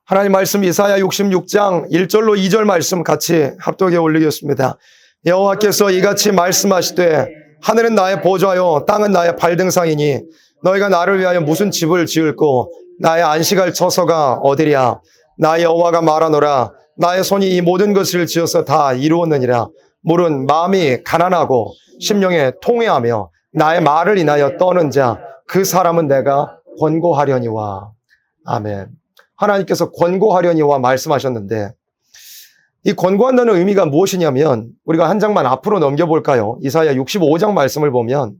하나님 말씀 이사야 66장 1절로 2절 말씀 같이 합독에 올리겠습니다. 여호와께서 이같이 말씀하시되 하늘은 나의 보좌요 땅은 나의 발등상이니 너희가 나를 위하여 무슨 집을 지을고 나의 안식할 처소가 어디랴. 나의 여호와가 말하노라. 나의 손이 이 모든 것을 지어서 다 이루었느니라. 물은 마음이 가난하고 심령에 통회하며 나의 말을 인하여 떠는 자 그 사람은 내가 권고하려니와. 아멘. 하나님께서 권고하려니와 말씀하셨는데 이 권고한다는 의미가 무엇이냐면 우리가 한 장만 앞으로 넘겨볼까요? 이사야 65장 말씀을 보면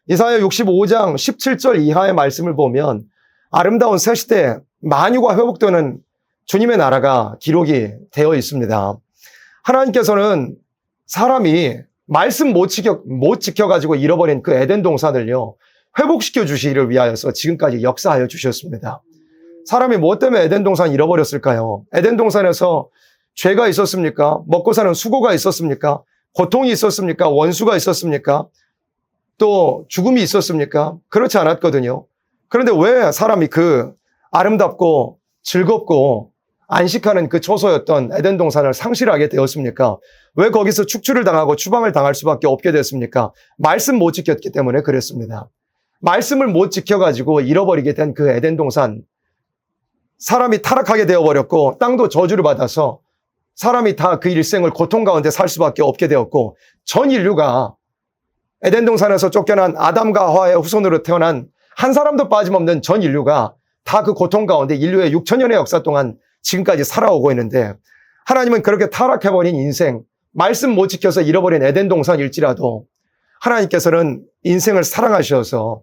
이사야 65장 17절 이하의 말씀을 보면 아름다운 새 시대 만유가 회복되는 주님의 나라가 기록이 되어 있습니다. 하나님께서는 사람이 말씀 못 지켜가지고 잃어버린 그 에덴 동산을요 회복시켜 주시기를 위하여서 지금까지 역사하여 주셨습니다. 사람이 무엇 때문에 에덴 동산 잃어버렸을까요? 에덴 동산에서 죄가 있었습니까? 먹고 사는 수고가 있었습니까? 고통이 있었습니까? 원수가 있었습니까? 또 죽음이 있었습니까? 그렇지 않았거든요. 그런데 왜 사람이 그 아름답고 즐겁고 안식하는 그 초소였던 에덴 동산을 상실하게 되었습니까? 왜 거기서 축출을 당하고 추방을 당할 수밖에 없게 됐습니까? 말씀 못 지켰기 때문에 그랬습니다. 말씀을 못 지켜가지고 잃어버리게 된 그 에덴 동산, 사람이 타락하게 되어버렸고 땅도 저주를 받아서 사람이 다 그 일생을 고통 가운데 살 수밖에 없게 되었고 전 인류가 에덴 동산에서 쫓겨난 아담과 하와의 후손으로 태어난 한 사람도 빠짐없는 전 인류가 다 그 고통 가운데 인류의 6천년의 역사 동안 지금까지 살아오고 있는데 하나님은 그렇게 타락해버린 인생, 말씀 못 지켜서 잃어버린 에덴 동산일지라도 하나님께서는 인생을 사랑하셔서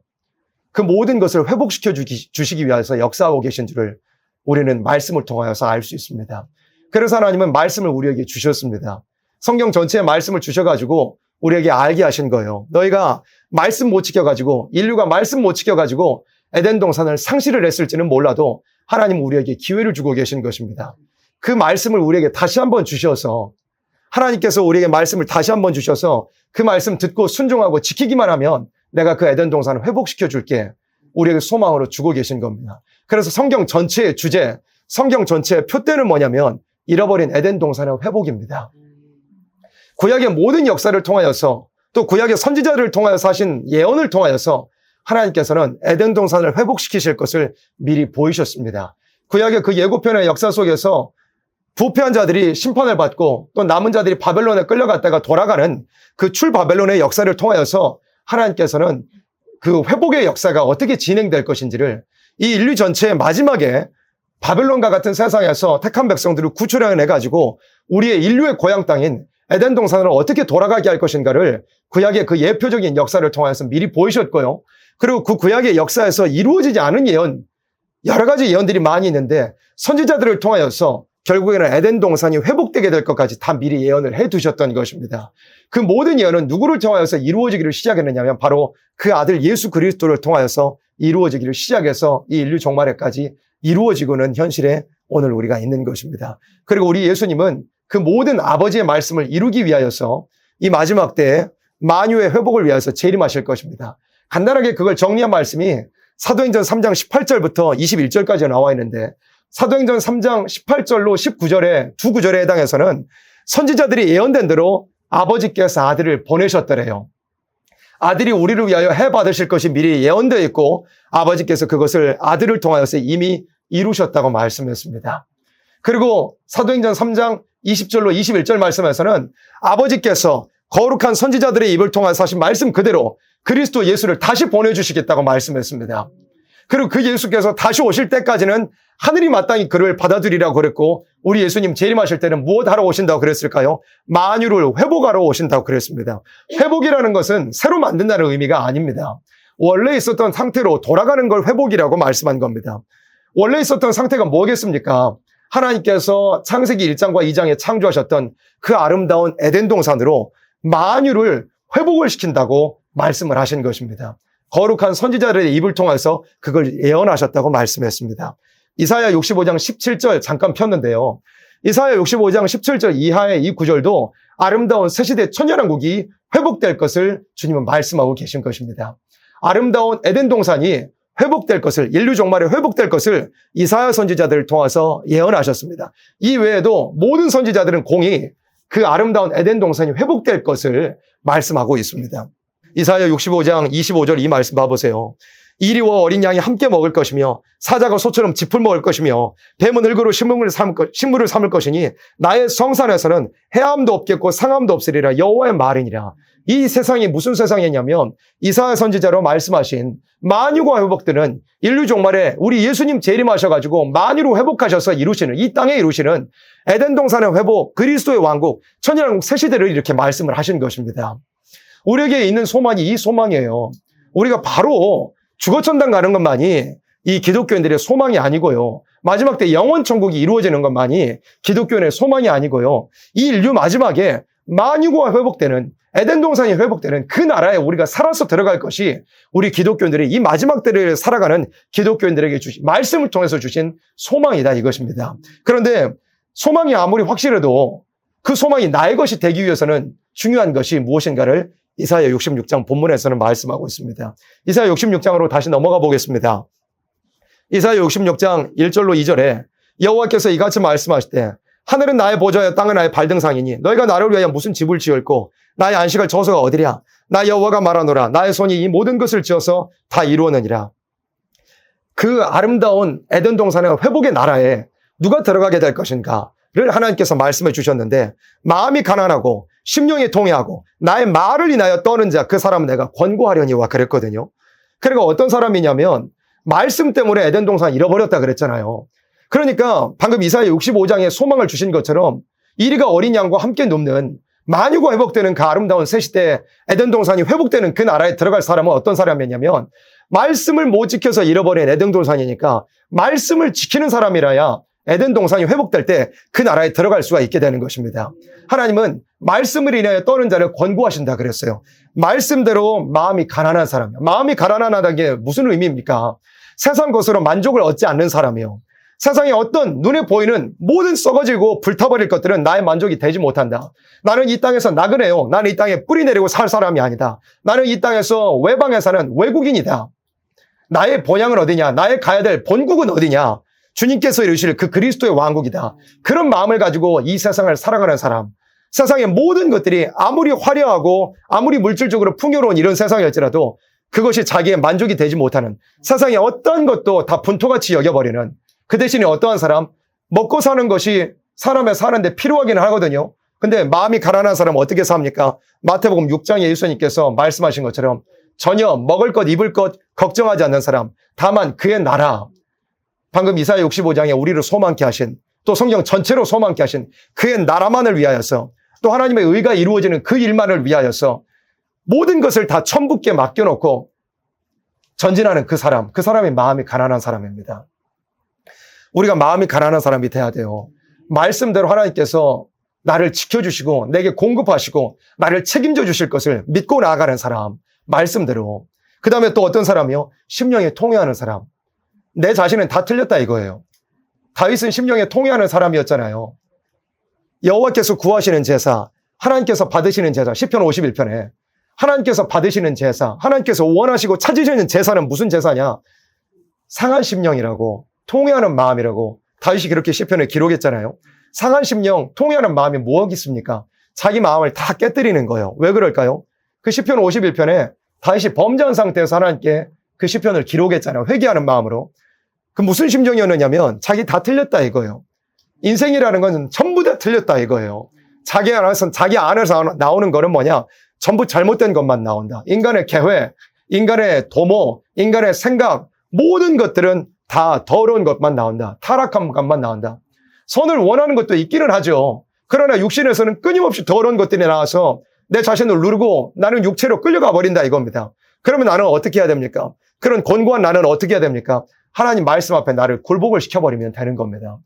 그 모든 것을 회복시켜 주시기 위해서 역사하고 계신 줄을 우리는 말씀을 통하여서 알 수 있습니다. 그래서 하나님은 말씀을 우리에게 주셨습니다. 성경 전체에 말씀을 주셔가지고 우리에게 알게 하신 거예요. 너희가 말씀 못 지켜가지고 인류가 말씀 못 지켜가지고 에덴 동산을 상실을 했을지는 몰라도 하나님은 우리에게 기회를 주고 계신 것입니다. 그 말씀을 우리에게 다시 한번 주셔서 하나님께서 우리에게 말씀을 다시 한번 주셔서 그 말씀 듣고 순종하고 지키기만 하면 내가 그 에덴 동산을 회복시켜 줄게. 우리에게 소망으로 주고 계신 겁니다. 그래서 성경 전체의 주제, 성경 전체의 표대는 뭐냐면 잃어버린 에덴 동산의 회복입니다. 구약의 모든 역사를 통하여서 또 구약의 선지자들을 통하여서 하신 예언을 통하여서 하나님께서는 에덴 동산을 회복시키실 것을 미리 보이셨습니다. 구약의 그 예고편의 역사 속에서 부패한 자들이 심판을 받고 또 남은 자들이 바벨론에 끌려갔다가 돌아가는 그 출바벨론의 역사를 통하여서 하나님께서는 그 회복의 역사가 어떻게 진행될 것인지를 이 인류 전체의 마지막에 바벨론과 같은 세상에서 택한 백성들을 구출해내가지고 우리의 인류의 고향 땅인 에덴 동산으로 어떻게 돌아가게 할 것인가를 구약의 그 예표적인 역사를 통해서 미리 보이셨고요. 그리고 그 구약의 역사에서 이루어지지 않은 예언, 여러 가지 예언들이 많이 있는데 선지자들을 통하여서 결국에는 에덴 동산이 회복되게 될 것까지 다 미리 예언을 해두셨던 것입니다. 그 모든 예언은 누구를 통하여서 이루어지기를 시작했느냐면 바로 그 아들 예수 그리스도를 통하여서 이루어지기를 시작해서 이 인류 종말에까지 이루어지고는 현실에 오늘 우리가 있는 것입니다. 그리고 우리 예수님은 그 모든 아버지의 말씀을 이루기 위하여서 이 마지막 때에 만유의 회복을 위하여서 재림하실 것입니다. 간단하게 그걸 정리한 말씀이 사도행전 3장 18절부터 21절까지 나와 있는데 사도행전 3장 18절로 19절의 두 구절에 해당해서는 선지자들이 예언된 대로 아버지께서 아들을 보내셨더래요. 아들이 우리를 위하여 해 받으실 것이 미리 예언되어 있고 아버지께서 그것을 아들을 통하여서 이미 이루셨다고 말씀했습니다. 그리고 사도행전 3장 20절로 21절 말씀에서는 아버지께서 거룩한 선지자들의 입을 통해서 하신 말씀 그대로 그리스도 예수를 다시 보내주시겠다고 말씀했습니다. 그리고 그 예수께서 다시 오실 때까지는 하늘이 마땅히 그를 받아들이라고 그랬고 우리 예수님 재림하실 때는 무엇 하러 오신다고 그랬을까요? 만유를 회복하러 오신다고 그랬습니다. 회복이라는 것은 새로 만든다는 의미가 아닙니다. 원래 있었던 상태로 돌아가는 걸 회복이라고 말씀한 겁니다. 원래 있었던 상태가 뭐겠습니까? 하나님께서 창세기 1장과 2장에 창조하셨던 그 아름다운 에덴 동산으로 만유를 회복을 시킨다고 말씀을 하신 것입니다. 거룩한 선지자들의 입을 통해서 그걸 예언하셨다고 말씀했습니다. 이사야 65장 17절 잠깐 폈는데요. 이사야 65장 17절 이하의 이 구절도 아름다운 새시대 천년왕국이 회복될 것을 주님은 말씀하고 계신 것입니다. 아름다운 에덴 동산이 회복될 것을, 인류 종말에 회복될 것을 이사야 선지자들을 통해서 예언하셨습니다. 이 외에도 모든 선지자들은 공히 그 아름다운 에덴 동산이 회복될 것을 말씀하고 있습니다. 이사야 65장 25절 이 말씀 봐보세요. 이리와 어린 양이 함께 먹을 것이며 사자가 소처럼 짚을 먹을 것이며 뱀은 을으로 식물을 삼을 것이니 나의 성산에서는 해함도 없겠고 상함도 없으리라. 여호와의 말이니라. 이 세상이 무슨 세상이냐면 이사야 선지자로 말씀하신 만유가 회복되는 인류 종말에 우리 예수님 재림하셔가지고 만유로 회복하셔서 이루시는, 이 땅에 이루시는 에덴 동산의 회복, 그리스도의 왕국, 천년왕국 새 시대를 이렇게 말씀을 하신 것입니다. 우리에게 있는 소망이 이 소망이에요. 우리가 바로 주거천당 가는 것만이 이 기독교인들의 소망이 아니고요. 마지막 때 영원 천국이 이루어지는 것만이 기독교인의 소망이 아니고요. 이 인류 마지막에 만유가 회복되는, 에덴 동산이 회복되는 그 나라에 우리가 살아서 들어갈 것이 우리 기독교인들이 이 마지막 때를 살아가는 기독교인들에게 주신, 말씀을 통해서 주신 소망이다 이것입니다. 그런데 소망이 아무리 확실해도 그 소망이 나의 것이 되기 위해서는 중요한 것이 무엇인가를 이사야 66장 본문에서는 말씀하고 있습니다. 이사야 66장으로 다시 넘어가 보겠습니다. 이사야 66장 1절로 2절에 여호와께서 이같이 말씀하실 때 하늘은 나의 보좌여 땅은 나의 발등상이니 너희가 나를 위하여 무슨 집을 지을고 나의 안식할 저소가 어디랴. 나 여호와가 말하노라. 나의 손이 이 모든 것을 지어서 다 이루었느니라. 그 아름다운 에덴 동산의 회복의 나라에 누가 들어가게 될 것인가를 하나님께서 말씀해 주셨는데 마음이 가난하고 심령이 통회하고 나의 말을 인하여 떠는 자 그 사람은 내가 권고하려니와 그랬거든요. 그리고 어떤 사람이냐면 말씀 때문에 에덴 동산 잃어버렸다 그랬잖아요. 그러니까 방금 이사야 65장에 소망을 주신 것처럼 이리가 어린 양과 함께 눕는 만유가 회복되는 그 아름다운 새 시대에 에덴 동산이 회복되는 그 나라에 들어갈 사람은 어떤 사람이냐면 말씀을 못 지켜서 잃어버린 에덴 동산이니까 말씀을 지키는 사람이라야 에덴 동산이 회복될 때 그 나라에 들어갈 수가 있게 되는 것입니다. 하나님은 말씀을 인하여 떠는 자를 권고하신다 그랬어요. 말씀대로 마음이 가난한 사람이요. 마음이 가난하다는 게 무슨 의미입니까? 세상 것으로 만족을 얻지 않는 사람이요. 세상에 어떤 눈에 보이는 모든 썩어지고 불타버릴 것들은 나의 만족이 되지 못한다. 나는 이 땅에서 나그네요. 나는 이 땅에 뿌리 내리고 살 사람이 아니다. 나는 이 땅에서 외방에 사는 외국인이다. 나의 본향은 어디냐? 나의 가야 될 본국은 어디냐? 주님께서 이루실 그 그리스도의 왕국이다. 그런 마음을 가지고 이 세상을 살아가는 사람, 세상의 모든 것들이 아무리 화려하고 아무리 물질적으로 풍요로운 이런 세상일지라도 그것이 자기의 만족이 되지 못하는, 세상의 어떤 것도 다 분토같이 여겨버리는, 그 대신에 어떠한 사람, 먹고 사는 것이 사람의 사는데 필요하기는 하거든요. 근데 마음이 가난한 사람은 어떻게 삽니까? 마태복음 6장에 예수님께서 말씀하신 것처럼 전혀 먹을 것 입을 것 걱정하지 않는 사람, 다만 그의 나라, 방금 이사야 65장에 우리를 소망케 하신, 또 성경 전체로 소망케 하신 그의 나라만을 위하여서, 또 하나님의 의가 이루어지는 그 일만을 위하여서 모든 것을 다 천부께 맡겨놓고 전진하는 그 사람이 마음이 가난한 사람입니다. 우리가 마음이 가난한 사람이 돼야 돼요. 말씀대로 하나님께서 나를 지켜주시고 내게 공급하시고 나를 책임져 주실 것을 믿고 나아가는 사람, 말씀대로. 그 다음에 또 어떤 사람이요? 심령에 통회하는 사람. 내 자신은 다 틀렸다 이거예요. 다윗은 심령에 통회하는 사람이었잖아요. 여호와께서 구하시는 제사, 하나님께서 받으시는 제사, 시편 51편에 하나님께서 받으시는 제사, 하나님께서 원하시고 찾으시는 제사는 무슨 제사냐? 상한 심령이라고, 통회하는 마음이라고 다윗이 그렇게 시편에 기록했잖아요. 상한 심령, 통회하는 마음이 무엇이 있습니까? 자기 마음을 다 깨뜨리는 거예요. 왜 그럴까요? 그 시편 51편에 다윗이 범죄한 상태에서 하나님께 그 시편을 기록했잖아요. 회개하는 마음으로. 그 무슨 심정이었느냐면 자기 다 틀렸다 이거예요. 인생이라는 건 전부 다 틀렸다 이거예요. 자기 안에서 나오는 거는 뭐냐? 전부 잘못된 것만 나온다. 인간의 계획, 인간의 도모, 인간의 생각, 모든 것들은 다 더러운 것만 나온다. 타락한 것만 나온다. 선을 원하는 것도 있기는 하죠. 그러나 육신에서는 끊임없이 더러운 것들이 나와서 내 자신을 누르고 나는 육체로 끌려가 버린다 이겁니다. 그러면 나는 어떻게 해야 됩니까? 그런 곤고한 나는 어떻게 해야 됩니까? 하나님 말씀 앞에 나를 굴복을 시켜버리면 되는 겁니다.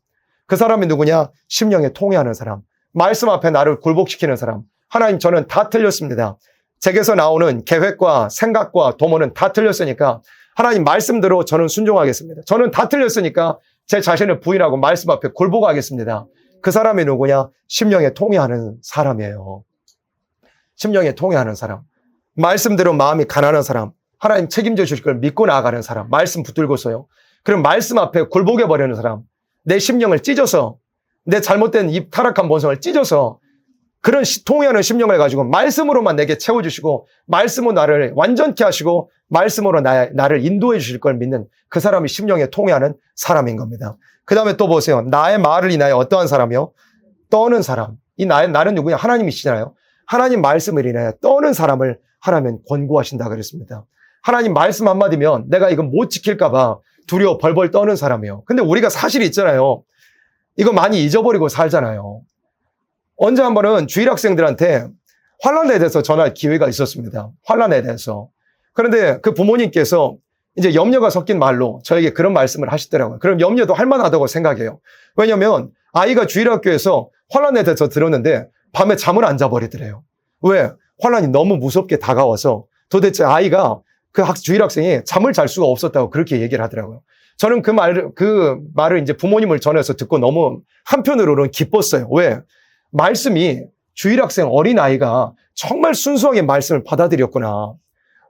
그 사람이 누구냐? 심령에 통회하는 사람. 말씀 앞에 나를 굴복시키는 사람. 하나님, 저는 다 틀렸습니다. 제게서 나오는 계획과 생각과 도모는 다 틀렸으니까 하나님 말씀대로 저는 순종하겠습니다. 저는 다 틀렸으니까 제 자신을 부인하고 말씀 앞에 굴복하겠습니다. 그 사람이 누구냐? 심령에 통회하는 사람이에요. 심령에 통회하는 사람. 말씀대로 마음이 가난한 사람. 하나님 책임져 주실 걸 믿고 나아가는 사람, 말씀 붙들고서요. 그럼 말씀 앞에 굴복해 버리는 사람, 내 심령을 찢어서, 내 잘못된 이 타락한 본성을 찢어서 그런 통회하는 심령을 가지고 말씀으로만 내게 채워주시고 말씀으로 나를 완전케 하시고 말씀으로 나를 인도해 주실 걸 믿는 그 사람이 심령에 통회하는 사람인 겁니다. 그 다음에 또 보세요. 나의 말을 인하여 어떠한 사람이요? 떠는 사람. 나는 누구냐? 하나님이시잖아요. 하나님 말씀을 인하여 떠는 사람을 하나님은 권고하신다 그랬습니다. 하나님 말씀 한마디면 내가 이거 못 지킬까 봐 두려워 벌벌 떠는 사람이에요. 근데 우리가 사실이 있잖아요. 이거 많이 잊어버리고 살잖아요. 언제 한 번은 주일학생들한테 환란에 대해서 전할 기회가 있었습니다. 환란에 대해서. 그런데 그 부모님께서 이제 염려가 섞인 말로 저에게 그런 말씀을 하시더라고요. 그럼 염려도 할 만하다고 생각해요. 왜냐하면 아이가 주일학교에서 환란에 대해서 들었는데 밤에 잠을 안 자버리더래요. 왜? 환란이 너무 무섭게 다가와서 도대체 아이가 주일학생이 잠을 잘 수가 없었다고 그렇게 얘기를 하더라고요. 저는 그 말을 이제 부모님을 전해서 듣고 너무 한편으로는 기뻤어요. 왜? 말씀이 주일학생 어린아이가 정말 순수하게 말씀을 받아들였구나.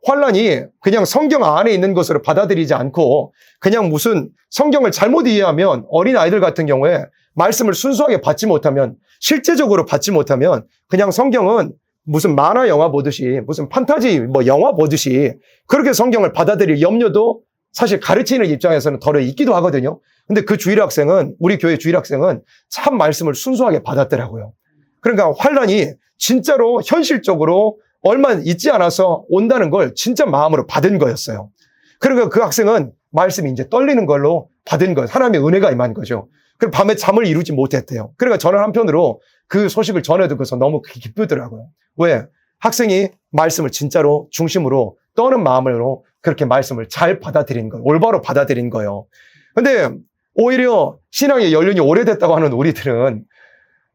환란이 그냥 성경 안에 있는 것으로 받아들이지 않고 그냥 무슨 성경을 잘못 이해하면 어린아이들 같은 경우에 말씀을 순수하게 받지 못하면 실제적으로 받지 못하면 그냥 성경은 무슨 만화 영화 보듯이 무슨 판타지 영화 보듯이 그렇게 성경을 받아들일 염려도 사실 가르치는 입장에서는 덜어 있기도 하거든요. 근데 그 주일학생은 우리 교회 주일학생은 참 말씀을 순수하게 받았더라고요. 그러니까 환란이 진짜로 현실적으로 얼마 있지 않아서 온다는 걸 진짜 마음으로 받은 거였어요. 그러니까 그 학생은 말씀이 이제 떨리는 걸로 받은 거예요. 하나님의 은혜가 임한 거죠. 그리고 밤에 잠을 이루지 못했대요. 그러니까 저는 한편으로 그 소식을 전해 듣고서 너무 기쁘더라고요. 왜? 학생이 말씀을 진짜로 중심으로 떠는 마음으로 그렇게 말씀을 잘 받아들인 거예요. 올바로 받아들인 거예요. 근데 오히려 신앙의 연륜이 오래됐다고 하는 우리들은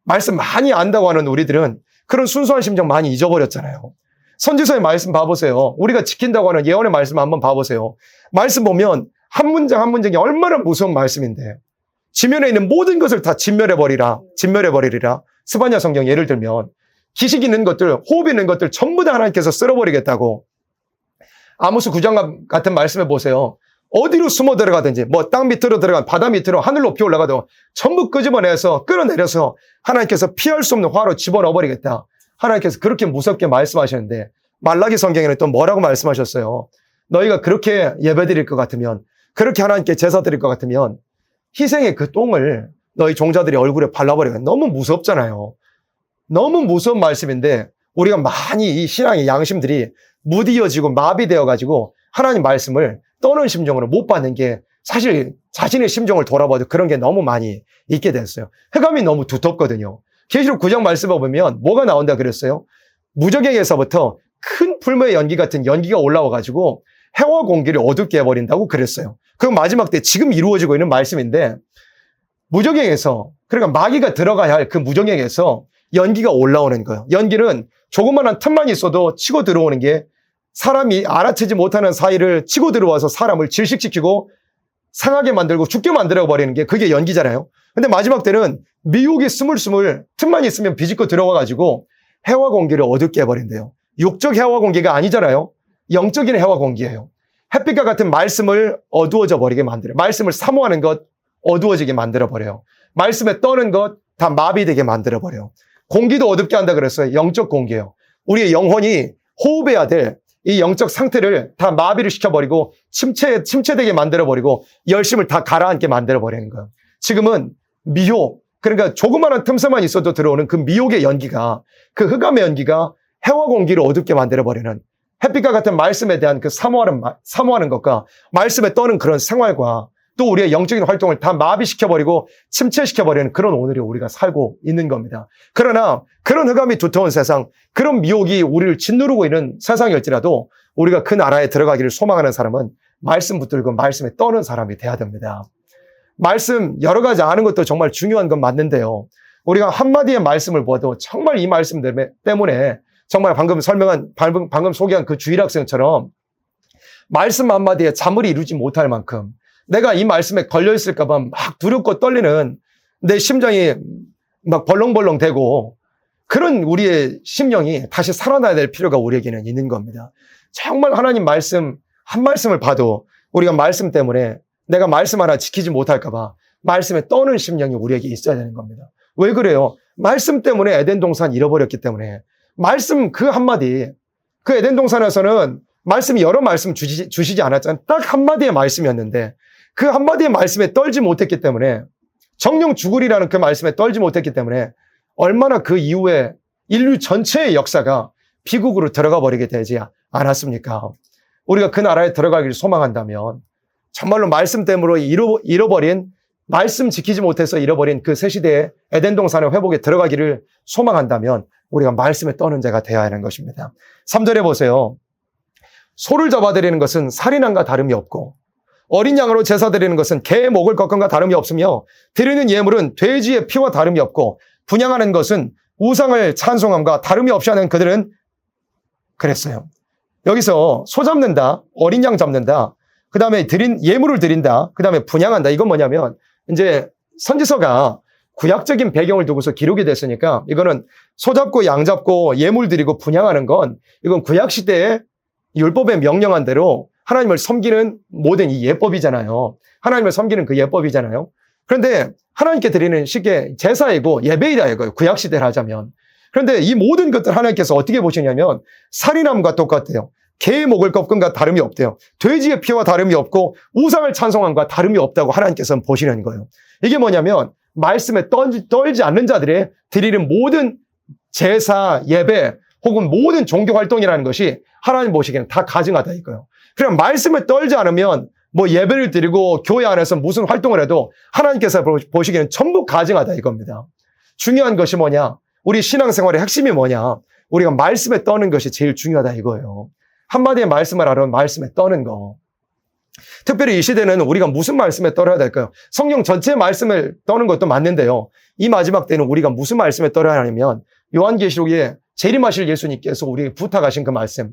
말씀 많이 안다고 하는 우리들은 그런 순수한 심정 많이 잊어버렸잖아요. 선지서의 말씀 봐보세요. 우리가 지킨다고 하는 예언의 말씀 한번 봐보세요. 말씀 보면 한 문장 한 문장이 얼마나 무서운 말씀인데 지면에 있는 모든 것을 다 진멸해버리리라. 스바냐 성경 예를 들면 기식 있는 것들, 호흡 있는 것들 전부 다 하나님께서 쓸어버리겠다고. 아모스 9장 같은 말씀해 보세요. 어디로 숨어 들어가든지 땅 밑으로 들어간 바다 밑으로 하늘 높이 올라가도 전부 끄집어내서 끌어내려서 하나님께서 피할 수 없는 화로 집어넣어버리겠다. 하나님께서 그렇게 무섭게 말씀하셨는데 말라기 성경에는 또 뭐라고 말씀하셨어요? 너희가 그렇게 예배드릴 것 같으면 그렇게 하나님께 제사 드릴 것 같으면 희생의 그 똥을 너희 종자들이 얼굴에 발라버리면 너무 무섭잖아요. 너무 무서운 말씀인데 우리가 많이 이 신앙의 양심들이 무디어지고 마비되어가지고 하나님 말씀을 떠는 심정으로 못 받는 게 사실 자신의 심정을 돌아봐도 그런 게 너무 많이 있게 됐어요. 흑암이 너무 두텁거든요. 계시록 9장 말씀을 보면 뭐가 나온다 그랬어요? 무적에게서부터 큰 풀무의 연기 같은 연기가 올라와가지고 해와 공기를 어둡게 해버린다고 그랬어요. 그 마지막 때 지금 이루어지고 있는 말씀인데 무적에게서 그러니까 마귀가 들어가야 할 그 무적에게서 연기가 올라오는 거예요. 연기는 조그만한 틈만 있어도 치고 들어오는 게 사람이 알아채지 못하는 사이를 치고 들어와서 사람을 질식시키고 상하게 만들고 죽게 만들어버리는 게 그게 연기잖아요. 근데 마지막 때는 미혹이 스물스물 틈만 있으면 비집고 들어와가지고 해와 공기를 어둡게 해버린대요. 육적 해와 공기가 아니잖아요. 영적인 해와 공기예요. 햇빛과 같은 말씀을 어두워져 버리게 만들어요. 말씀을 사모하는 것 어두워지게 만들어버려요. 말씀에 떠는 것 다 마비되게 만들어버려요. 공기도 어둡게 한다 그랬어요. 영적 공기예요. 우리의 영혼이 호흡해야 될 이 영적 상태를 다 마비를 시켜버리고 침체되게 만들어버리고 열심을 다 가라앉게 만들어버리는 거예요. 지금은 미혹, 그러니까 조그마한 틈새만 있어도 들어오는 그 미혹의 연기가 그 흑암의 연기가 해와 공기를 어둡게 만들어버리는 햇빛과 같은 말씀에 대한 그 사모하는 것과 말씀에 떠는 그런 생활과 또 우리의 영적인 활동을 다 마비시켜버리고 침체시켜버리는 그런 오늘이 우리가 살고 있는 겁니다. 그러나 그런 흑암이 두터운 세상, 그런 미혹이 우리를 짓누르고 있는 세상일지라도 우리가 그 나라에 들어가기를 소망하는 사람은 말씀 붙들고 말씀에 떠는 사람이 돼야 됩니다. 말씀 여러 가지 아는 것도 정말 중요한 건 맞는데요. 우리가 한마디의 말씀을 보아도 정말 이 말씀 때문에 정말 방금 소개한 그 주일학생처럼 말씀 한마디에 잠을 이루지 못할 만큼 내가 이 말씀에 걸려있을까 봐 막 두렵고 떨리는 내 심장이 막 벌렁벌렁 되고 그런 우리의 심령이 다시 살아나야 될 필요가 우리에게는 있는 겁니다. 정말 하나님 말씀 한 말씀을 봐도 우리가 말씀 때문에 내가 말씀 하나 지키지 못할까 봐 말씀에 떠는 심령이 우리에게 있어야 되는 겁니다. 왜 그래요? 말씀 때문에 에덴 동산 잃어버렸기 때문에 말씀 그 한마디, 그 에덴 동산에서는 말씀이 여러 말씀 주시지 않았잖아요. 딱 한마디의 말씀이었는데 그 한마디의 말씀에 떨지 못했기 때문에 정령 죽으리라는 그 말씀에 떨지 못했기 때문에 얼마나 그 이후에 인류 전체의 역사가 비극으로 들어가 버리게 되지 않았습니까? 우리가 그 나라에 들어가기를 소망한다면 정말로 말씀 때문에 잃어버린 말씀 지키지 못해서 잃어버린 그 새 시대의 에덴 동산의 회복에 들어가기를 소망한다면 우리가 말씀에 떠는 자가 되어야 하는 것입니다. 3절에 보세요. 소를 잡아드리는 것은 살인함과 다름이 없고 어린 양으로 제사 드리는 것은 개의 목을 꺾음과 다름이 없으며 드리는 예물은 돼지의 피와 다름이 없고 분향하는 것은 우상을 찬송함과 다름이 없이 하는 그들은 그랬어요. 여기서 소 잡는다, 어린 양 잡는다, 그 다음에 예물을 드린다, 그 다음에 분향한다. 이건 뭐냐면 이제 선지서가 구약적인 배경을 두고서 기록이 됐으니까 이거는 소 잡고 양 잡고 예물 드리고 분향하는 건 이건 구약시대의 율법에 명령한 대로 하나님을 섬기는 모든 이 예법이잖아요. 하나님을 섬기는 그 예법이잖아요. 그런데 하나님께 드리는 쉽게 제사이고 예배이다 이거예요. 구약시대를 하자면. 그런데 이 모든 것들 하나님께서 어떻게 보시냐면 살인함과 똑같아요. 개의 목을 꺾음과 다름이 없대요. 돼지의 피와 다름이 없고 우상을 찬송함과 다름이 없다고 하나님께서는 보시는 거예요. 이게 뭐냐면 말씀에 떨지 않는 자들의 드리는 모든 제사, 예배 혹은 모든 종교 활동이라는 것이 하나님 보시기에는 다 가증하다 이거예요. 그냥 말씀에 떨지 않으면 뭐 예배를 드리고 교회 안에서 무슨 활동을 해도 하나님께서 보시기에는 전부 가증하다 이겁니다. 중요한 것이 뭐냐? 우리 신앙생활의 핵심이 뭐냐? 우리가 말씀에 떠는 것이 제일 중요하다 이거예요. 한마디의 말씀을 하려면 말씀에 떠는 거. 특별히 이 시대는 우리가 무슨 말씀에 떨어야 될까요? 성경 전체 말씀을 떠는 것도 맞는데요. 이 마지막 때는 우리가 무슨 말씀에 떨어야 하냐면 요한계시록에 재림하실 예수님께서 우리에게 부탁하신 그 말씀.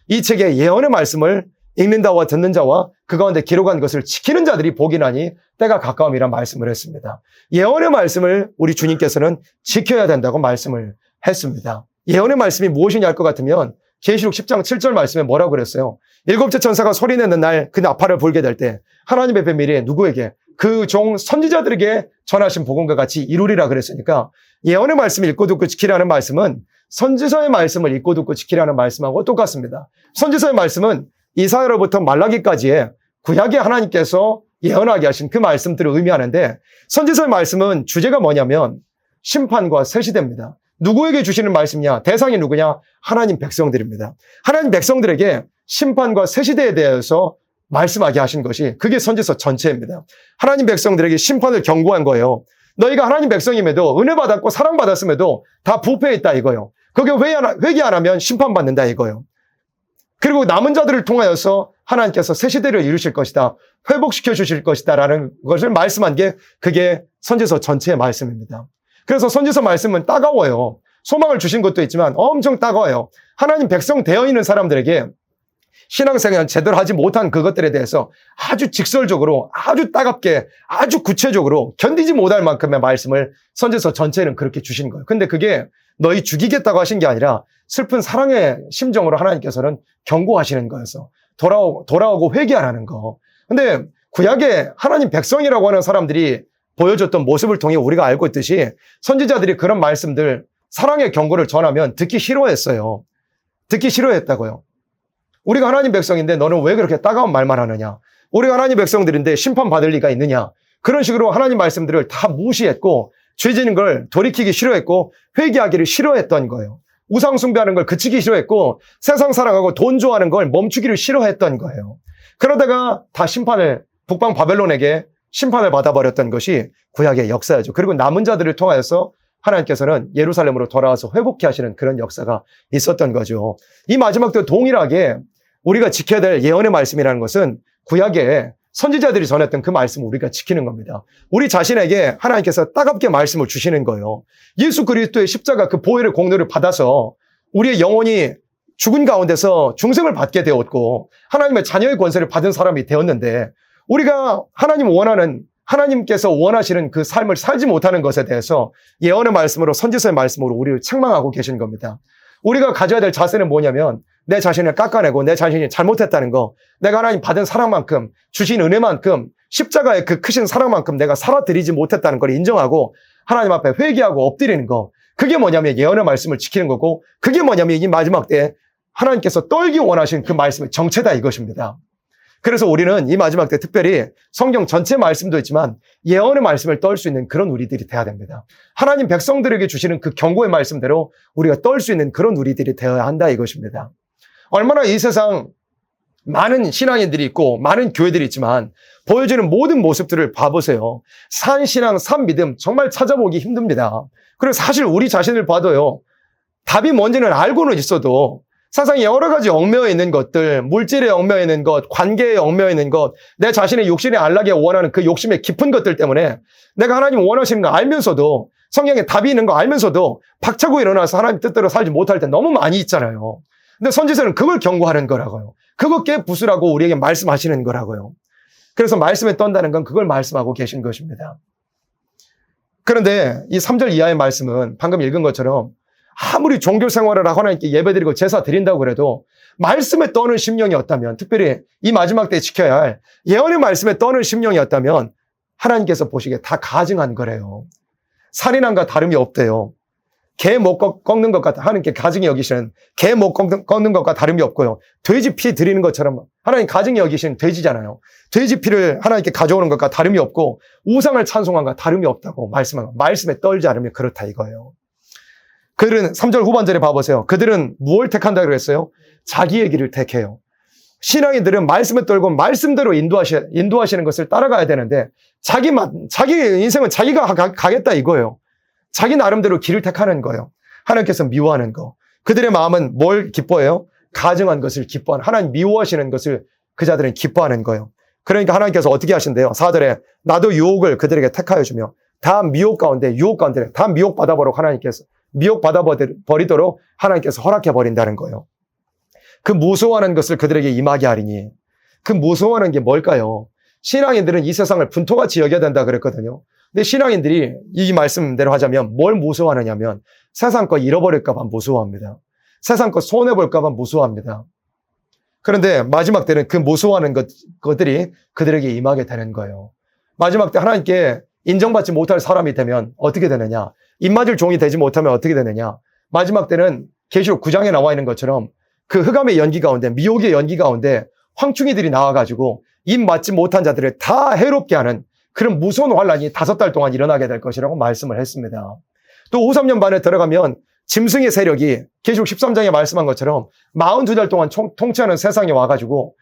이 책의 예언의 말씀을 읽는 자와 듣는 자와 그 가운데 기록한 것을 지키는 자들이 복이 나니 때가 가까움이란 말씀을 했습니다. 예언의 말씀을 우리 주님께서는 지켜야 된다고 말씀을 했습니다. 예언의 말씀이 무엇이냐 할 것 같으면 계시록 10장 7절 말씀에 뭐라고 그랬어요? 일곱째 천사가 소리내는 날 그 나팔을 불게 될 때 하나님의 비밀이 누구에게? 그 종 선지자들에게 전하신 복음과 같이 이루리라 그랬으니까 예언의 말씀을 읽고 듣고 지키라는 말씀은 선지서의 말씀을 읽고 듣고 지키라는 말씀하고 똑같습니다. 선지서의 말씀은 이사야로부터 말라기까지의 구약의 하나님께서 예언하게 하신 그 말씀들을 의미하는데 선지서의 말씀은 주제가 뭐냐면 심판과 새 시대입니다. 누구에게 주시는 말씀이냐? 대상이 누구냐? 하나님 백성들입니다. 하나님 백성들에게 심판과 새 시대에 대해서 말씀하게 하신 것이 그게 선지서 전체입니다. 하나님 백성들에게 심판을 경고한 거예요. 너희가 하나님 백성임에도 은혜 받았고 사랑 받았음에도 다 부패했다 이거예요. 그게 회개 안 하면 심판받는다 이거예요. 그리고 남은 자들을 통하여서 하나님께서 새 시대를 이루실 것이다. 회복시켜 주실 것이다 라는 것을 말씀한 게 그게 선지서 전체의 말씀입니다. 그래서 선지서 말씀은 따가워요. 소망을 주신 것도 있지만 엄청 따가워요. 하나님 백성 되어 있는 사람들에게 신앙생활 제대로 하지 못한 그것들에 대해서 아주 직설적으로 아주 따갑게 아주 구체적으로 견디지 못할 만큼의 말씀을 선지서 전체는 그렇게 주신 거예요. 근데 그게 너희 죽이겠다고 하신 게 아니라 슬픈 사랑의 심정으로 하나님께서는 경고하시는 거여서 돌아오고 회개하라는 거. 근데 구약의 하나님 백성이라고 하는 사람들이 보여줬던 모습을 통해 우리가 알고 있듯이 선지자들이 그런 말씀들 사랑의 경고를 전하면 듣기 싫어했어요. 듣기 싫어했다고요. 우리가 하나님 백성인데 너는 왜 그렇게 따가운 말만 하느냐? 우리가 하나님 백성들인데 심판받을 리가 있느냐? 그런 식으로 하나님 말씀들을 다 무시했고 죄 지는 걸 돌이키기 싫어했고 회개하기를 싫어했던 거예요. 우상 숭배하는 걸 그치기 싫어했고 세상 사랑하고 돈 좋아하는 걸 멈추기를 싫어했던 거예요. 그러다가 다 북방 바벨론에게 심판을 받아버렸던 것이 구약의 역사였죠. 그리고 남은 자들을 통하여서 하나님께서는 예루살렘으로 돌아와서 회복케 하시는 그런 역사가 있었던 거죠. 이 마지막도 동일하게 우리가 지켜야 될 예언의 말씀이라는 것은 구약의 선지자들이 전했던 그 말씀을 우리가 지키는 겁니다. 우리 자신에게 하나님께서 따갑게 말씀을 주시는 거예요. 예수 그리스도의 십자가 그 보혈의 공로를 받아서 우리의 영혼이 죽은 가운데서 중생을 받게 되었고 하나님의 자녀의 권세를 받은 사람이 되었는데 우리가 하나님께서 원하시는 그 삶을 살지 못하는 것에 대해서 예언의 말씀으로 선지서의 말씀으로 우리를 책망하고 계신 겁니다. 우리가 가져야 될 자세는 뭐냐면 내 자신을 깎아내고 내 자신이 잘못했다는 거, 내가 하나님 받은 사랑만큼, 주신 은혜만큼, 십자가의 그 크신 사랑만큼 내가 살아드리지 못했다는 걸 인정하고 하나님 앞에 회개하고 엎드리는 거, 그게 뭐냐면 예언의 말씀을 지키는 거고, 그게 뭐냐면 이 마지막 때에 하나님께서 떨기 원하신 그 말씀의 정체다 이것입니다. 그래서 우리는 이 마지막 때 특별히 성경 전체 말씀도 있지만 예언의 말씀을 떨 수 있는 그런 우리들이 돼야 됩니다. 하나님 백성들에게 주시는 그 경고의 말씀대로 우리가 떨 수 있는 그런 우리들이 되어야 한다 이것입니다. 얼마나 이 세상 많은 신앙인들이 있고 많은 교회들이 있지만 보여주는 모든 모습들을 봐보세요. 산 신앙, 산 믿음 정말 찾아보기 힘듭니다. 그리고 사실 우리 자신을 봐도요. 답이 뭔지는 알고는 있어도 세상에 여러 가지 얽매여 있는 것들, 물질에 얽매여 있는 것, 관계에 얽매여 있는 것, 내 자신의 욕심에 안락에 원하는 그 욕심의 깊은 것들 때문에 내가 하나님 원하시는 거 알면서도 성경에 답이 있는 거 알면서도 박차고 일어나서 하나님 뜻대로 살지 못할 때 너무 많이 있잖아요. 근데 선지서는 그걸 경고하는 거라고요. 그거 깨부수라고 우리에게 말씀하시는 거라고요. 그래서 말씀에 떤다는 건 그걸 말씀하고 계신 것입니다. 그런데 이 3절 이하의 말씀은 방금 읽은 것처럼 아무리 종교 생활을 하고 하나님께 예배드리고 제사 드린다고 그래도 말씀에 떠는 심령이었다면, 특별히 이 마지막 때에 지켜야 할 예언의 말씀에 떠는 심령이었다면 하나님께서 보시기에 다 가증한 거래요. 살인함과 다름이 없대요. 개 못 꺾는 것과 하나님께 가증히 여기시는 개 못 꺾는 것과 다름이 없고요. 돼지 피 드리는 것처럼 하나님 가증히 여기시는 돼지잖아요. 돼지 피를 하나님께 가져오는 것과 다름이 없고 우상을 찬송함과 다름이 없다고 말씀에 떨지 않으면 그렇다 이거예요. 그들은 3절 후반절에 봐보세요. 그들은 무엇을 택한다고 그랬어요? 자기의 길을 택해요. 신앙인들은 말씀에 떨고 말씀대로 인도하시는 것을 따라가야 되는데 자기 인생은 자기가 가겠다 이거예요. 자기 나름대로 길을 택하는 거예요. 하나님께서 미워하는 거. 그들의 마음은 뭘 기뻐해요? 가증한 것을 기뻐하는, 하나님 미워하시는 것을 그 자들은 기뻐하는 거예요. 그러니까 하나님께서 어떻게 하신대요? 4절에 나도 유혹을 그들에게 택하여 주며 다 미혹 가운데 다 미혹받아버리고 하나님께서 미혹받아버리도록 하나님께서 허락해버린다는 거예요. 그 무서워하는 것을 그들에게 임하게 하리니, 그 무서워하는 게 뭘까요? 신앙인들은 이 세상을 분토같이 여겨야 된다 그랬거든요. 근데 신앙인들이 이 말씀대로 하자면 뭘 무서워하느냐면 세상 거 잃어버릴까 봐 무서워합니다. 세상 거 손해볼까 봐 무서워합니다. 그런데 마지막 때는 그 무서워하는 것들이 그들에게 임하게 되는 거예요. 마지막 때 하나님께 인정받지 못할 사람이 되면 어떻게 되느냐? 입맞을 종이 되지 못하면 어떻게 되느냐? 마지막 때는 계시록 9장에 나와 있는 것처럼 그 흑암의 연기 가운데, 미혹의 연기 가운데 황충이들이 나와가지고 입 맞지 못한 자들을 다 해롭게 하는 그런 무서운 환란이 5달 동안 일어나게 될 것이라고 말씀을 했습니다. 또 후 3년 반에 들어가면 짐승의 세력이 계시록 13장에 말씀한 것처럼 42달 동안 통치하는 세상에 와가지고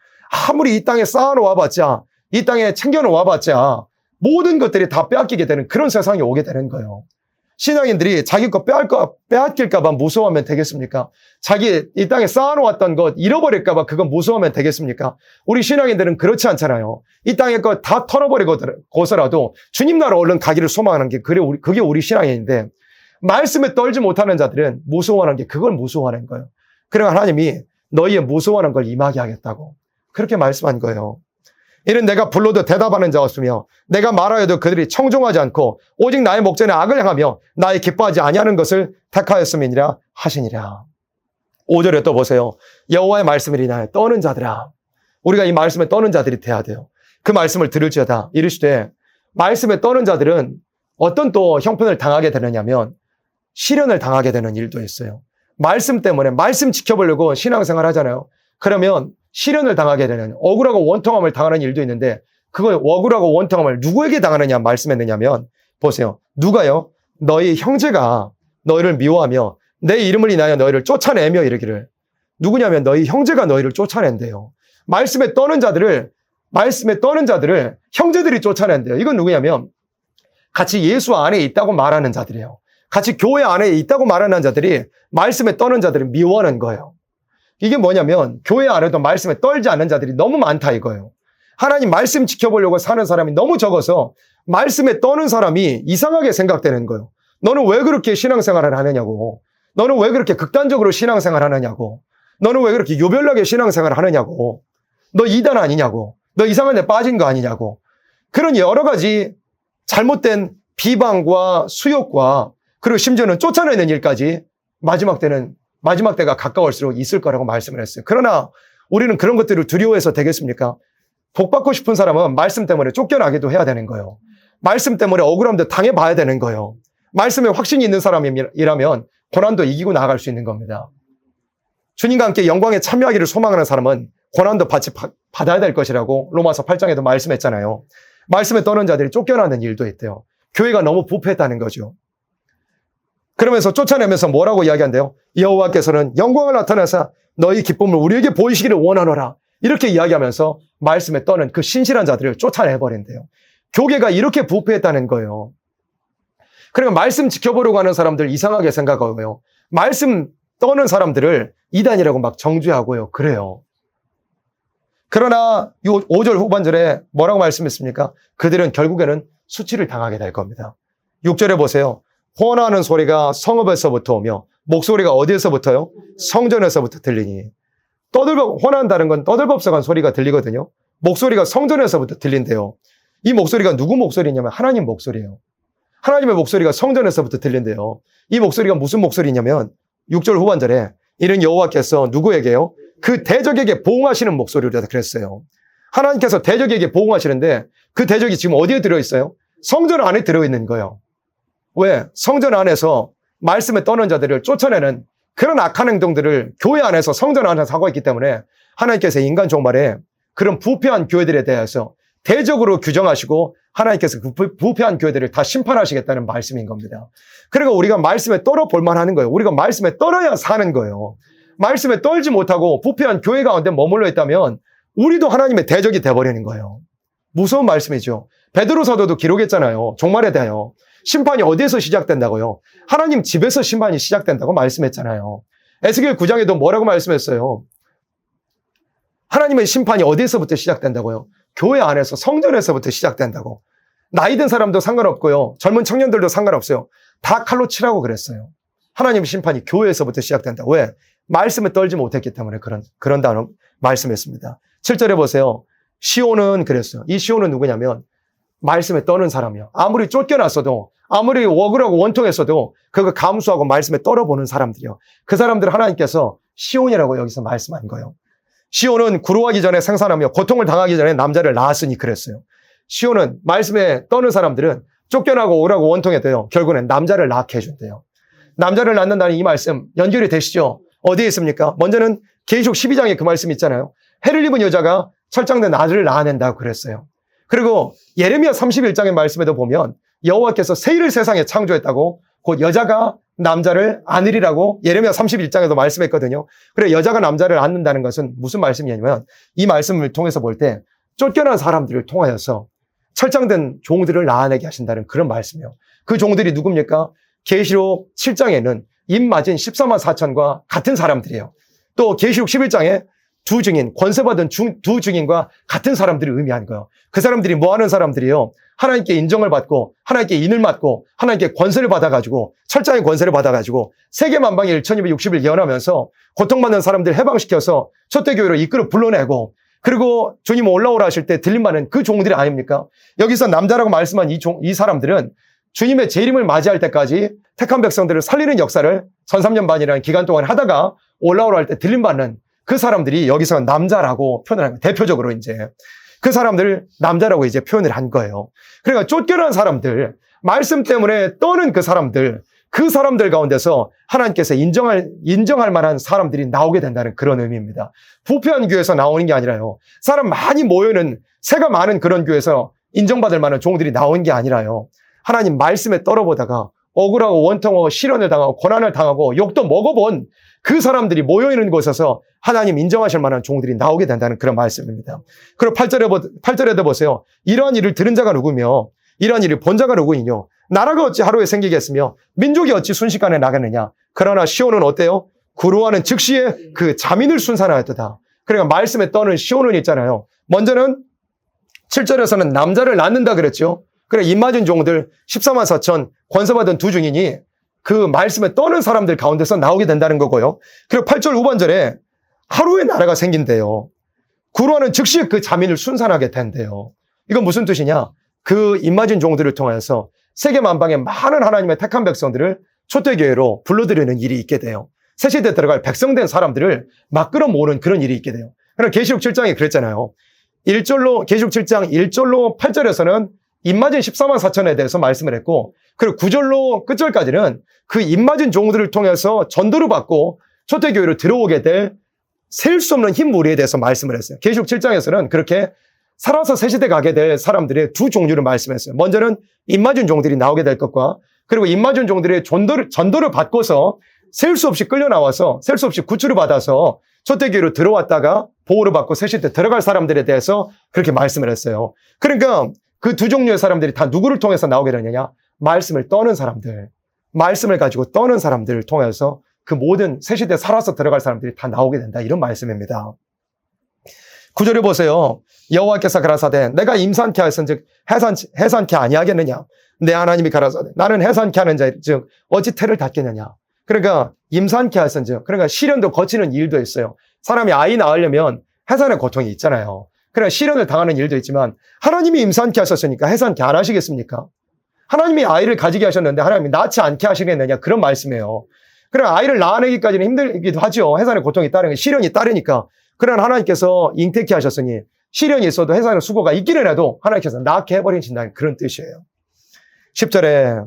아무리 이 땅에 쌓아놓아봤자, 이 땅에 챙겨놓아봤자 모든 것들이 다 빼앗기게 되는 그런 세상이 오게 되는 거예요. 신앙인들이 자기 거 빼앗길까 봐 무서워하면 되겠습니까? 자기 이 땅에 쌓아놓았던 것 잃어버릴까 봐 그건 무서워하면 되겠습니까? 우리 신앙인들은 그렇지 않잖아요. 이 땅에 거 다 털어버리고서라도 주님 나라 얼른 가기를 소망하는 게 그게 우리 신앙인데, 말씀에 떨지 못하는 자들은 무서워하는 게 그걸 무서워하는 거예요. 그러나 하나님이 너희의 무서워하는 걸 임하게 하겠다고 그렇게 말씀한 거예요. 이는 내가 불러도 대답하는 자였으며 내가 말하여도 그들이 청종하지 않고 오직 나의 목전에 악을 행하며 나의 기뻐하지 아니하는 것을 택하였음이니라 하시니라. 5절에 또 보세요. 여호와의 말씀을 인하여 떠는 자들아. 우리가 이 말씀에 떠는 자들이 돼야 돼요. 그 말씀을 들을지어다 이르시되, 말씀에 떠는 자들은 어떤 또 형편을 당하게 되느냐면 시련을 당하게 되는 일도 있어요. 말씀 때문에 말씀 지켜보려고 신앙생활 하잖아요. 그러면 시련을 당하게 되는, 억울하고 원통함을 당하는 일도 있는데, 그걸 억울하고 원통함을 누구에게 당하느냐 말씀했느냐면, 보세요. 누가요? 너희 형제가 너희를 미워하며 내 이름을 인하여 너희를 쫓아내며 이르기를. 누구냐면 너희 형제가 너희를 쫓아낸대요. 말씀에 떠는 자들을 형제들이 쫓아낸대요. 이건 누구냐면 같이 예수 안에 있다고 말하는 자들이에요. 같이 교회 안에 있다고 말하는 자들이 말씀에 떠는 자들을 미워하는 거예요. 이게 뭐냐면 교회 안에도 말씀에 떨지 않는 자들이 너무 많다 이거예요. 하나님 말씀 지켜보려고 사는 사람이 너무 적어서 말씀에 떠는 사람이 이상하게 생각되는 거예요. 너는 왜 그렇게 신앙생활을 하느냐고. 너는 왜 그렇게 극단적으로 신앙생활을 하느냐고. 너는 왜 그렇게 유별나게 신앙생활을 하느냐고. 너 이단 아니냐고. 너 이상한 데 빠진 거 아니냐고. 그런 여러 가지 잘못된 비방과 수욕과 그리고 심지어는 쫓아내는 일까지 마지막 때는 마지막 때가 가까울수록 있을 거라고 말씀을 했어요. 그러나 우리는 그런 것들을 두려워해서 되겠습니까? 복 받고 싶은 사람은 말씀 때문에 쫓겨나기도 해야 되는 거예요. 말씀 때문에 억울함도 당해봐야 되는 거예요. 말씀에 확신이 있는 사람이라면 고난도 이기고 나아갈 수 있는 겁니다. 주님과 함께 영광에 참여하기를 소망하는 사람은 고난도 받아야 될 것이라고 로마서 8장에도 말씀했잖아요. 말씀에 떠는 자들이 쫓겨나는 일도 있대요. 교회가 너무 부패했다는 거죠. 그러면서 쫓아내면서 뭐라고 이야기한대요? 여호와께서는 영광을 나타내사 너희 기쁨을 우리에게 보이시기를 원하노라. 이렇게 이야기하면서 말씀에 떠는 그 신실한 자들을 쫓아내버린대요. 교계가 이렇게 부패했다는 거예요. 그러니까 말씀 지켜보려고 하는 사람들 이상하게 생각하고요. 말씀 떠는 사람들을 이단이라고 막 정죄하고요. 그래요. 그러나 이 5절 후반절에 뭐라고 말씀했습니까? 그들은 결국에는 수치를 당하게 될 겁니다. 6절에 보세요. 호언하는 소리가 성읍에서부터 오며 목소리가 어디에서부터요? 성전에서부터 들리니. 호언한다는 건 떠들법석한 소리가 들리거든요. 목소리가 성전에서부터 들린대요. 이 목소리가 누구 목소리냐면 하나님 목소리예요. 하나님의 목소리가 성전에서부터 들린대요. 이 목소리가 무슨 목소리냐면 6절 후반절에 이는 여호와께서 누구에게요? 그 대적에게 보응하시는 목소리로 그랬어요. 하나님께서 대적에게 보응하시는데 그 대적이 지금 어디에 들어있어요? 성전 안에 들어있는 거예요. 왜? 성전 안에서 말씀에 떠는 자들을 쫓아내는 그런 악한 행동들을 교회 안에서 성전 안에서 하고 있기 때문에 하나님께서 인간 종말에 그런 부패한 교회들에 대해서 대적으로 규정하시고 하나님께서 그 부패한 교회들을 다 심판하시겠다는 말씀인 겁니다. 그리고 우리가 말씀에 떨어 볼만 하는 거예요. 우리가 말씀에 떨어야 사는 거예요. 말씀에 떨지 못하고 부패한 교회 가운데 머물러 있다면 우리도 하나님의 대적이 돼버리는 거예요. 무서운 말씀이죠. 베드로 사도도 기록했잖아요. 종말에 대하여. 심판이 어디에서 시작된다고요? 하나님 집에서 심판이 시작된다고 말씀했잖아요. 에스겔 9장에도 뭐라고 말씀했어요? 하나님의 심판이 어디에서부터 시작된다고요? 교회 안에서 성전에서부터 시작된다고. 나이 든 사람도 상관없고요. 젊은 청년들도 상관없어요. 다 칼로 치라고 그랬어요. 하나님의 심판이 교회에서부터 시작된다. 왜? 말씀에 떨지 못했기 때문에 그런 단어 말씀했습니다. 7절에 보세요. 시온은 그랬어요. 이 시온은 누구냐면 말씀에 떠는 사람이요. 아무리 쫓겨났어도 아무리 억울하고 원통했어도 그거 감수하고 말씀에 떨어보는 사람들이요. 그 사람들 하나님께서 시온이라고 여기서 말씀한 거예요. 시온은 구루하기 전에 생산하며 고통을 당하기 전에 남자를 낳았으니 그랬어요. 시온은 말씀에 떠는 사람들은 쫓겨나고 억울하고 원통해도요. 결국엔 남자를 낳게 해준대요. 남자를 낳는다는 이 말씀 연결이 되시죠? 어디에 있습니까? 먼저는 계시록 12장에 그 말씀 있잖아요. 해를 입은 여자가 철장된 아들을 낳아낸다고 그랬어요. 그리고 예레미야 31장의 말씀에도 보면 여호와께서 세일을 세상에 창조했다고 곧 여자가 남자를 안으리라고 예레미야 31장에도 말씀했거든요. 그래 여자가 남자를 안는다는 것은 무슨 말씀이냐면 이 말씀을 통해서 볼 때 쫓겨난 사람들을 통하여서 철장된 종들을 낳아내게 하신다는 그런 말씀이에요. 그 종들이 누굽니까? 계시록 7장에는 입 맞은 14만 4천과 같은 사람들이에요. 또 계시록 11장에 두 증인, 권세받은 두 증인과 같은 사람들을 의미하는 거예요. 그 사람들이 뭐 하는 사람들이에요? 하나님께 인정을 받고 하나님께 인을 맡고 하나님께 권세를 받아가지고 철장의 권세를 받아가지고 세계 만방의 1260일 예언하면서 고통받는 사람들 해방시켜서 초대교회로 이끌어 불러내고 그리고 주님 올라오라 하실 때 들림받는 그 종들이 아닙니까? 여기서 남자라고 말씀한 이 사람들은 주님의 재림을 맞이할 때까지 택한 백성들을 살리는 역사를 1300년 반이라는 기간 동안 하다가 올라오라 할 때 들림받는 그 사람들이 여기서 남자라고 표현을 합니다. 대표적으로 이제 그 사람들을 남자라고 이제 표현을 한 거예요. 그러니까 쫓겨난 사람들, 말씀 때문에 떠는 그 사람들 가운데서 하나님께서 인정할 만한 사람들이 나오게 된다는 그런 의미입니다. 부패한 교회에서 나오는 게 아니라요. 사람 많이 모여있는 새가 많은 그런 교회에서 인정받을 만한 종들이 나오는 게 아니라요. 하나님 말씀에 떨어보다가 억울하고 원통하고 시련을 당하고 고난을 당하고 욕도 먹어본 그 사람들이 모여있는 곳에서 하나님 인정하실 만한 종들이 나오게 된다는 그런 말씀입니다. 그리고 8절에도 보세요. 이러한 일을 들은 자가 누구며 이러한 일을 본 자가 누구이뇨. 나라가 어찌 하루에 생기겠으며 민족이 어찌 순식간에 나가느냐. 그러나 시온은 어때요? 구루하는 즉시에 그 자민을 순산하였도다. 그러니까 말씀에 떠는 시온은 있잖아요. 먼저는 7절에서는 남자를 낳는다 그랬죠. 그래 입 맞은 종들 14만 4천 권세받은 두 증인이 그 말씀에 떠는 사람들 가운데서 나오게 된다는 거고요. 그리고 8절 후반절에 하루에 나라가 생긴대요. 구루하는 즉시 그 자민을 순산하게 된대요. 이건 무슨 뜻이냐? 그 입 맞은 종들을 통해서 세계 만방의 많은 하나님의 택한 백성들을 초대교회로 불러들이는 일이 있게 돼요. 새 시대에 들어갈 백성된 사람들을 막 끌어모으는 그런 일이 있게 돼요. 그럼 계시록 7장에 그랬잖아요. 계시록 7장 1절로 8절에서는 입맞은 14만 4천에 대해서 말씀을 했고, 그리고 9절로 끝절까지는 그 입맞은 종들을 통해서 전도를 받고 초대교회로 들어오게 될 셀 수 없는 흰 무리에 대해서 말씀을 했어요. 계시록 7장에서는 그렇게 살아서 새 시대 가게 될 사람들의 두 종류를 말씀했어요. 먼저는 입맞은 종들이 나오게 될 것과, 그리고 입맞은 종들의 전도를 받고서 셀 수 없이 끌려 나와서 셀 수 없이 구출을 받아서 초대교회로 들어왔다가 보호를 받고 새 시대 들어갈 사람들에 대해서 그렇게 말씀을 했어요. 그러니까 그 두 종류의 사람들이 다 누구를 통해서 나오게 되느냐? 말씀을 떠는 사람들, 말씀을 가지고 떠는 사람들을 통해서 그 모든 새 시대에 살아서 들어갈 사람들이 다 나오게 된다. 이런 말씀입니다. 9절에 보세요. 여호와께서 가라사대 내가 임산케 하였은즉 해산케 아니하겠느냐? 내 하나님이 가라사대 나는 해산케 하는 자 즉 어찌 태를 닫겠느냐? 그러니까 임산케 하였은즉, 그러니까 시련도 거치는 일도 있어요. 사람이 아이 낳으려면 해산의 고통이 있잖아요. 그러니까 시련을 당하는 일도 있지만 하나님이 임산케 하셨으니까 해산케 안 하시겠습니까? 하나님이 아이를 가지게 하셨는데 하나님이 낳지 않게 하시겠느냐? 그런 말씀이에요. 그러나 아이를 낳아내기까지는 힘들기도 하죠. 해산의 고통이 따르니까, 시련이 따르니까. 그러나 하나님께서 잉태케 하셨으니 시련이 있어도 해산의 수고가 있기는 해도 하나님께서 낳게 해버리신다는 그런 뜻이에요. 10절에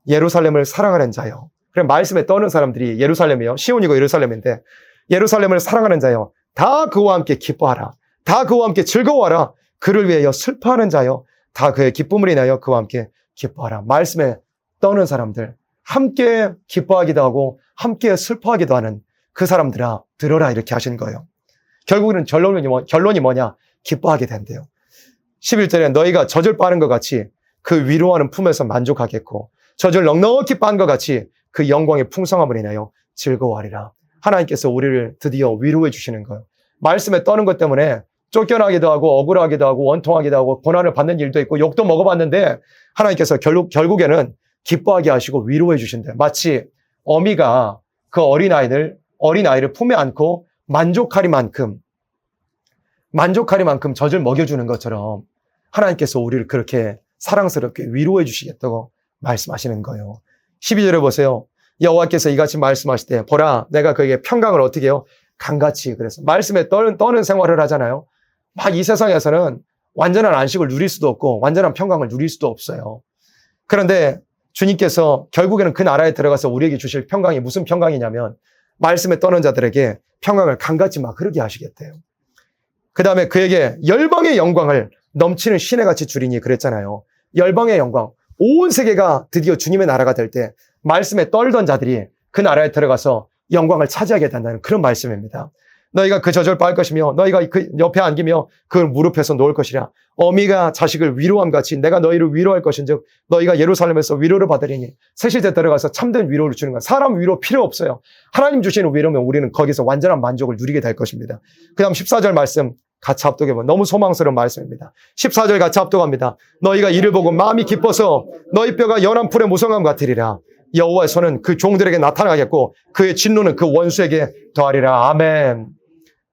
예루살렘을 사랑하는 자요. 그럼 말씀에 떠는 사람들이 예루살렘이요. 시온이고 예루살렘인데, 예루살렘을 사랑하는 자요. 다 그와 함께 기뻐하라. 다 그와 함께 즐거워하라. 그를 위하여 슬퍼하는 자요. 다 그의 기쁨을 인하여 그와 함께 기뻐하라. 말씀에 떠는 사람들, 함께 기뻐하기도 하고 함께 슬퍼하기도 하는 그 사람들아 들어라, 이렇게 하신 거예요. 결국에는 결론이 뭐냐? 기뻐하게 된대요. 11절에 너희가 젖을 빠는 것 같이 그 위로하는 품에서 만족하겠고 젖을 넉넉히 빤 것 같이 그 영광의 풍성함을 인하여 즐거워하리라. 하나님께서 우리를 드디어 위로해 주시는 거예요. 말씀에 떠는 것 때문에 쫓겨나기도 하고 억울하기도 하고 원통하기도 하고 고난을 받는 일도 있고 욕도 먹어봤는데 하나님께서 결국에는 기뻐하게 하시고 위로해 주신대요. 마치 어미가 그 어린아이를 품에 안고 만족하리만큼 젖을 먹여주는 것처럼 하나님께서 우리를 그렇게 사랑스럽게 위로해 주시겠다고 말씀하시는 거예요. 12절에 보세요. 여호와께서 이같이 말씀하시되 보라 내가 그에게 평강을 어떻게 해요? 강같이. 그래서 말씀에 떠는 생활을 하잖아요. 막 이 세상에서는 완전한 안식을 누릴 수도 없고 완전한 평강을 누릴 수도 없어요. 그런데 주님께서 결국에는 그 나라에 들어가서 우리에게 주실 평강이 무슨 평강이냐면 말씀에 떠는 자들에게 평강을 강같이 막 흐르게 하시겠대요. 그 다음에 그에게 열방의 영광을 넘치는 시내같이 주리니 그랬잖아요. 열방의 영광, 온 세계가 드디어 주님의 나라가 될 때 말씀에 떨던 자들이 그 나라에 들어가서 영광을 차지하게 된다는 그런 말씀입니다. 너희가 그 젖을 빨 것이며 너희가 그 옆에 안기며 그 무릎에서 놓을 것이라. 어미가 자식을 위로함 같이 내가 너희를 위로할 것인즉 너희가 예루살렘에서 위로를 받으리니. 새 시대에 들어가서 참된 위로를 주는 거야. 사람 위로 필요 없어요. 하나님 주시는 위로면 우리는 거기서 완전한 만족을 누리게 될 것입니다. 그 다음 14절 말씀 같이 합독해보면 너무 소망스러운 말씀입니다. 14절 같이 합독합니다. 너희가 이를 보고 마음이 기뻐서 너희 뼈가 연한 풀의 무성함 같으리라. 여호와의 손은 그 종들에게 나타나겠고 그의 진노는 그 원수에게 더하리라. 아멘.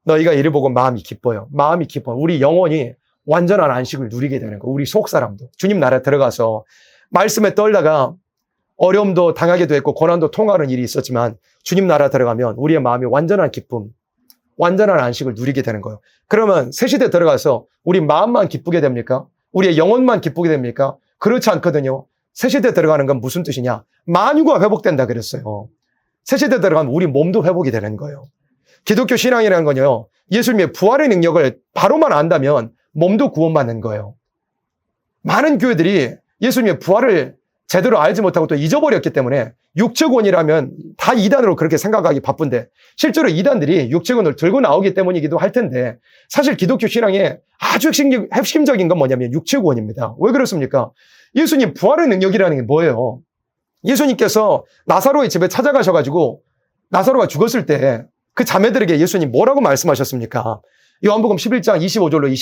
너희가 이를 보고 마음이 기뻐요. 마음이 기뻐요. 우리 영혼이 완전한 안식을 누리게 되는 거. 우리 속사람도 주님 나라에 들어가서 말씀에 떨다가 어려움도 당하기도 했고 고난도 통하는 일이 있었지만 주님 나라 들어가면 우리의 마음이 완전한 기쁨, 완전한 안식을 누리게 되는 거예요. 그러면 새 시대에 들어가서 우리 마음만 기쁘게 됩니까? 우리의 영혼만 기쁘게 됩니까? 그렇지 않거든요. 새 시대에 들어가는 건 무슨 뜻이냐? 만유가 회복된다 그랬어요. 새 시대에 들어가면 우리 몸도 회복이 되는 거예요. 기독교 신앙이라는 건요, 예수님의 부활의 능력을 바로만 안다면 몸도 구원받는 거예요. 많은 교회들이 예수님의 부활을 제대로 알지 못하고 또 잊어버렸기 때문에 육체구원이라면 다 이단으로 그렇게 생각하기 바쁜데 실제로 이단들이 육체구원을 들고 나오기 때문이기도 할 텐데 사실 기독교 신앙의 아주 핵심적인 건 뭐냐면 육체구원입니다. 왜 그렇습니까? 예수님 부활의 능력이라는 게 뭐예요? 예수님께서 나사로의 집에 찾아가셔가지고 나사로가 죽었을 때 그 자매들에게 예수님 뭐라고 말씀하셨습니까? 요한복음 11장 25절로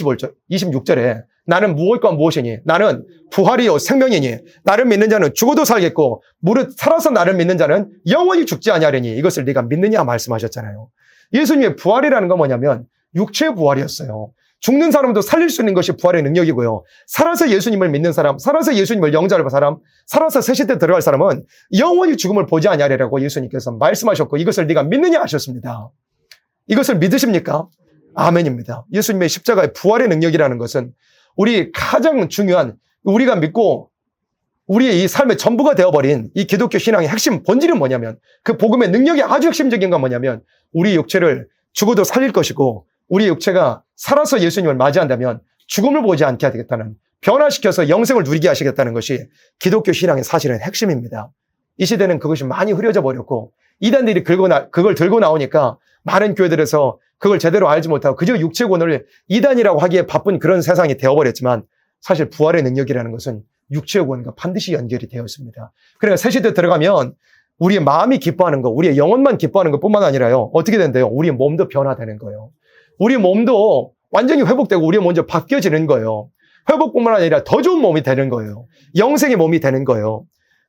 26절에 나는 무엇과 무엇이니? 나는 부활이요 생명이니 나를 믿는 자는 죽어도 살겠고 무릇 살아서 나를 믿는 자는 영원히 죽지 아니하리니 이것을 네가 믿느냐 말씀하셨잖아요. 예수님의 부활이라는 건 뭐냐면 육체의 부활이었어요. 죽는 사람도 살릴 수 있는 것이 부활의 능력이고요. 살아서 예수님을 믿는 사람, 살아서 예수님을 영접할 사람, 살아서 새 시대에 들어갈 사람은 영원히 죽음을 보지 아니하리라고 예수님께서 말씀하셨고 이것을 네가 믿느냐 하셨습니다. 이것을 믿으십니까? 아멘입니다. 예수님의 십자가의 부활의 능력이라는 것은 우리 가장 중요한, 우리가 믿고 우리의 이 삶의 전부가 되어버린 이 기독교 신앙의 핵심 본질은 뭐냐면, 그 복음의 능력이 아주 핵심적인 건 뭐냐면, 우리 육체를 죽어도 살릴 것이고 우리 육체가 살아서 예수님을 맞이한다면 죽음을 보지 않게 하겠다는, 변화시켜서 영생을 누리게 하시겠다는 것이 기독교 신앙의 사실은 핵심입니다. 이 시대는 그것이 많이 흐려져 버렸고 이단들이 그걸 들고 나오니까 많은 교회들에서 그걸 제대로 알지 못하고 그저 육체권을 이단이라고 하기에 바쁜 그런 세상이 되어버렸지만, 사실 부활의 능력이라는 것은 육체의 구원과 반드시 연결이 되어 있습니다. 그러니까 새 시대에 들어가면 우리의 마음이 기뻐하는 거, 우리의 영혼만 기뻐하는 것뿐만 아니라요, 어떻게 된대요? 우리의 몸도 변화되는 거예요. 우리 몸도 완전히 회복되고 우리의 몸도 바뀌어지는 거예요. 회복뿐만 아니라 더 좋은 몸이 되는 거예요. 영생의 몸이 되는 거예요.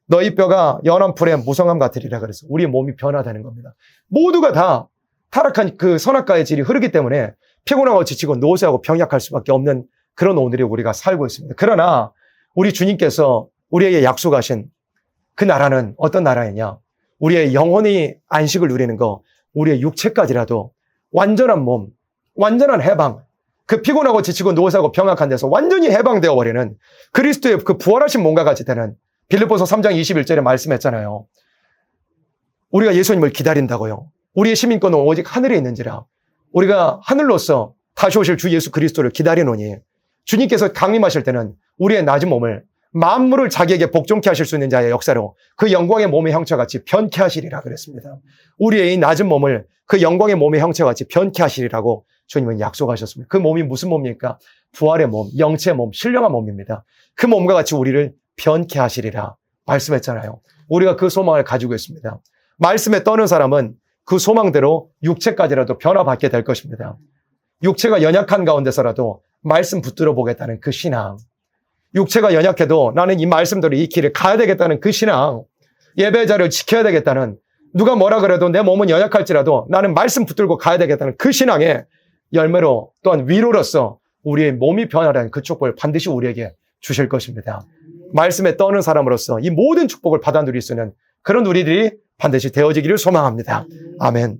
너희 뼈가 연한 풀의 무성함 같으리라 그래서 우리의 몸이 변화되는 겁니다. 모두가 다 타락한 그 선악과의 질이 흐르기 때문에 피곤하고 지치고 노쇠하고 병약할 수밖에 없는 그런 오늘에 우리가 살고 있습니다. 그러나 우리 주님께서 우리에게 약속하신 그 나라는 어떤 나라이냐? 우리의 영혼이 안식을 누리는 거, 우리의 육체까지라도 완전한 몸, 완전한 해방, 그 피곤하고 지치고 노쇠하고 병약한 데서 완전히 해방되어 버리는 그리스도의 그 부활하신 몸과 같이 되는, 빌립보서 3장 21절에 말씀했잖아요. 우리가 예수님을 기다린다고요. 우리의 시민권은 오직 하늘에 있는지라. 우리가 하늘로서 다시 오실 주 예수 그리스도를 기다리노니, 주님께서 강림하실 때는 우리의 낮은 몸을 만물을 자기에게 복종케 하실 수 있는 자의 역사로 그 영광의 몸의 형체와 같이 변케 하시리라 그랬습니다. 우리의 이 낮은 몸을 그 영광의 몸의 형체와 같이 변케 하시리라고 주님은 약속하셨습니다. 그 몸이 무슨 몸입니까? 부활의 몸, 영체의 몸, 신령한 몸입니다. 그 몸과 같이 우리를 변케 하시리라 말씀했잖아요. 우리가 그 소망을 가지고 있습니다. 말씀에 떠는 사람은 그 소망대로 육체까지라도 변화받게 될 것입니다. 육체가 연약한 가운데서라도 말씀 붙들어 보겠다는 그 신앙, 육체가 연약해도 나는 이 말씀대로 이 길을 가야 되겠다는 그 신앙, 예배 자리를 지켜야 되겠다는, 누가 뭐라 그래도 내 몸은 연약할지라도 나는 말씀 붙들고 가야 되겠다는 그 신앙의 열매로, 또한 위로로서 우리의 몸이 변화라는 그 축복을 반드시 우리에게 주실 것입니다. 말씀에 떠는 사람으로서 이 모든 축복을 받아 누릴 수 있는 그런 우리들이 반드시 되어지기를 소망합니다. 아멘.